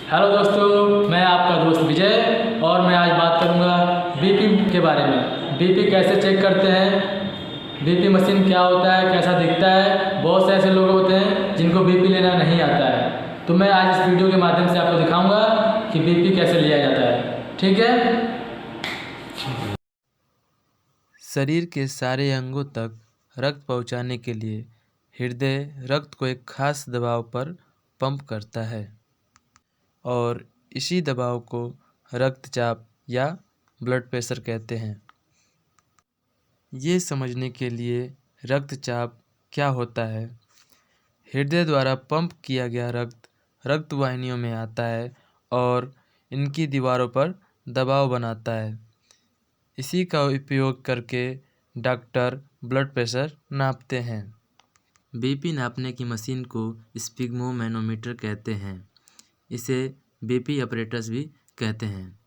Hello दोस्तों, मैं आपका दोस्त विजय और मैं आज बात करूंगा बीपी के बारे में। बीपी कैसे चेक करते हैं, बीपी मशीन क्या होता है, कैसा दिखता है। बहुत से ऐसे लोग होते हैं जिनको बीपी लेना नहीं आता है, तो मैं आज इस वीडियो के माध्यम से आपको दिखाऊंगा कि बीपी कैसे लिया जाता है। ठीक है। शरीर के सारे अंगों तक रक्त पहुंचाने के लिए हृदय रक्त को एक खास दबाव पर पंप करता है और इसी दबाव को रक्तचाप या ब्लड प्रेशर कहते हैं। ये समझने के लिए रक्तचाप क्या होता है। हृदय द्वारा पंप किया गया रक्त रक्त वाहिनियों में आता है और इनकी दीवारों पर दबाव बनाता है। इसी का उपयोग करके डॉक्टर ब्लड प्रेशर नापते हैं। बीपी नापने की मशीन को स्पिग्मोमैनोमीटर कहते हैं। इसे बीपी ऑपरेटर्स भी कहते हैं।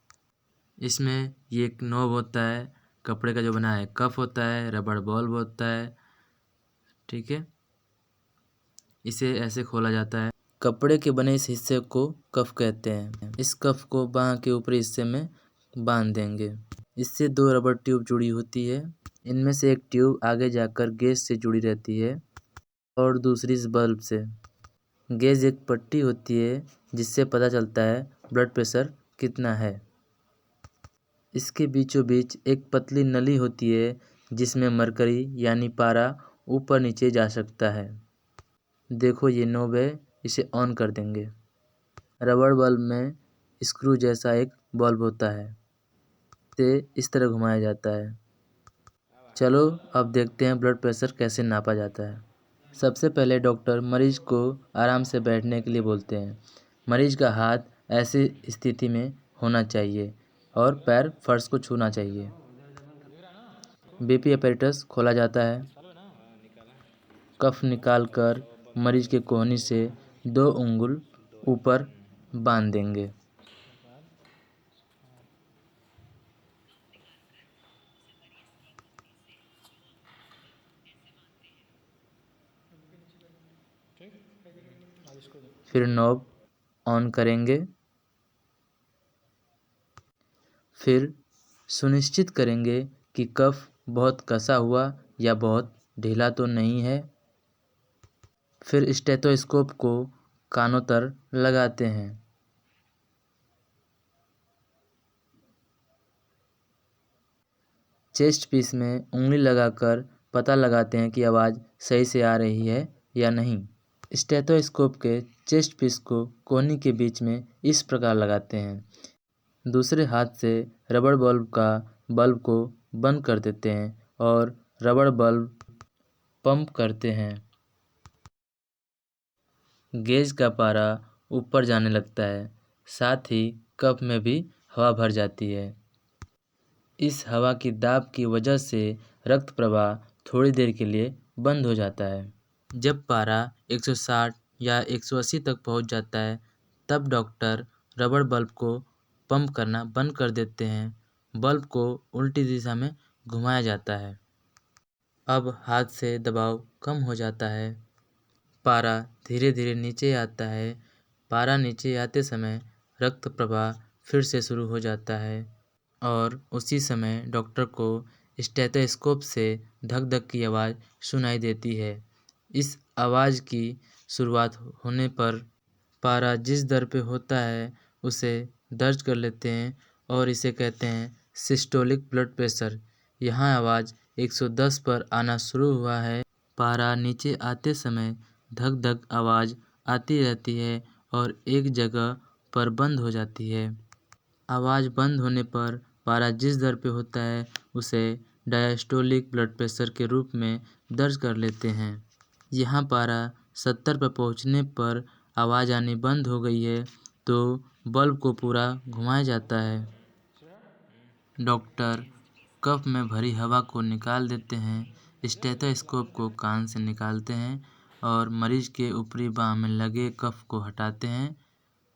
इसमें ये एक नॉब होता है, कपड़े का जो बना है कफ होता है, रबड़ बॉल होता है। ठीक है, इसे ऐसे खोला जाता है। कपड़े के बने इस हिस्से को कफ कहते हैं। इस कफ को बांह के ऊपरी हिस्से में बांध देंगे। इससे दो रबड़ ट्यूब जुड़ी होती है। इनमें से एक ट्यूब आगे जाकर गेज से जुड़ी रहती है और दूसरी इस बल्ब से। गेज एक पट्टी होती है जिससे पता चलता है ब्लड प्रेशर कितना है। इसके बीचों बीच एक पतली नली होती है जिसमें मरकरी यानी पारा ऊपर नीचे जा सकता है। देखो ये नॉब है, इसे ऑन कर देंगे। रबड़ बल्ब में स्क्रू जैसा एक बल्ब होता है, इसे इस तरह घुमाया जाता है। चलो अब देखते हैं ब्लड प्रेशर कैसे नापा जाता है। सबसे पहले डॉक्टर मरीज को आराम से बैठने के लिए बोलते हैं। मरीज का हाथ ऐसी स्थिति में होना चाहिए और पैर फर्श को छूना चाहिए। बीपी apparatus खोला जाता है। कफ निकालकर मरीज के कोहनी से 2 उंगल ऊपर बांध देंगे। फिर नॉब ऑन करेंगे। फिर सुनिश्चित करेंगे कि कफ बहुत कसा हुआ या बहुत ढीला तो नहीं है। फिर स्टेथोस्कोप को कानों तर लगाते हैं। चेस्ट पीस में उंगली लगाकर पता लगाते हैं कि आवाज़ सही से आ रही है या नहीं। स्टेथोस्कोप के चेस्ट पीस को कोहनी के बीच में इस प्रकार लगाते हैं। दूसरे हाथ से रबड़ बल्ब को बंद कर देते हैं और रबड़ बल्ब पंप करते हैं। गेज का पारा ऊपर जाने लगता है, साथ ही कप में भी हवा भर जाती है। इस हवा की दाब की वजह से रक्त प्रवाह थोड़ी देर के लिए बंद हो जाता है। जब पारा 160 या 180 तक पहुंच जाता है, तब डॉक्टर रबड़ बल्ब को पंप करना बंद कर देते हैं। बल्ब को उल्टी दिशा में घुमाया जाता है। अब हाथ से दबाव कम हो जाता है। पारा धीरे धीरे नीचे आता है। पारा नीचे आते समय रक्त प्रवाह फिर से शुरू हो जाता है और उसी समय डॉक्टर को स्टेथोस्कोप से धक धक की आवाज़ सुनाई देती है। इस आवाज़ की शुरुआत होने पर पारा जिस दर पे होता है उसे दर्ज कर लेते हैं और इसे कहते हैं सिस्टोलिक ब्लड प्रेशर। यहाँ आवाज़ 110 पर आना शुरू हुआ है। पारा नीचे आते समय धक धक आवाज़ आती रहती है और एक जगह पर बंद हो जाती है। आवाज़ बंद होने पर पारा जिस दर पे होता है उसे डायस्टोलिक ब्लड प्रेशर के रूप में दर्ज कर लेते हैं। यहाँ पारा 70 पर पहुँचने पर आवाज़ आनी बंद हो गई है तो बल्ब को पूरा घुमाया जाता है। डॉक्टर कफ में भरी हवा को निकाल देते हैं। स्टेथोस्कोप को कान से निकालते हैं और मरीज के ऊपरी बांह में लगे कफ को हटाते हैं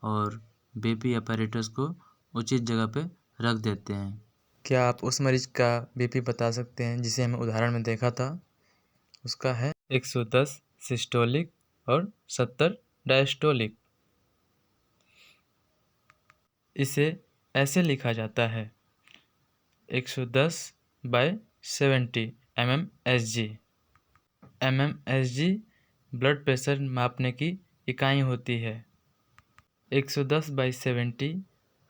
और बीपी apparatus को उचित जगह पे रख देते हैं। क्या आप उस मरीज का बीपी बता सकते हैं जिसे हमें उदाहरण में देखा था? उसका है 110 सिस्टोलिक और 70 डायस्टोलिक। इसे ऐसे लिखा जाता है 110/70 mmHg। mmHg ब्लड प्रेशर मापने की इकाई होती है। 110/70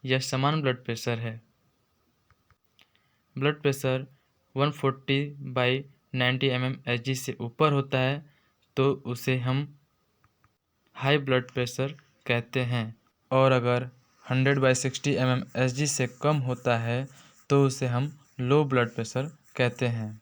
यह समान ब्लड प्रेशर है। ब्लड प्रेशर 140/90 mmHg से ऊपर होता है तो उसे हम हाई ब्लड प्रेशर कहते हैं, और अगर 100/60 mmHg से कम होता है तो उसे हम लो ब्लड प्रेशर कहते हैं।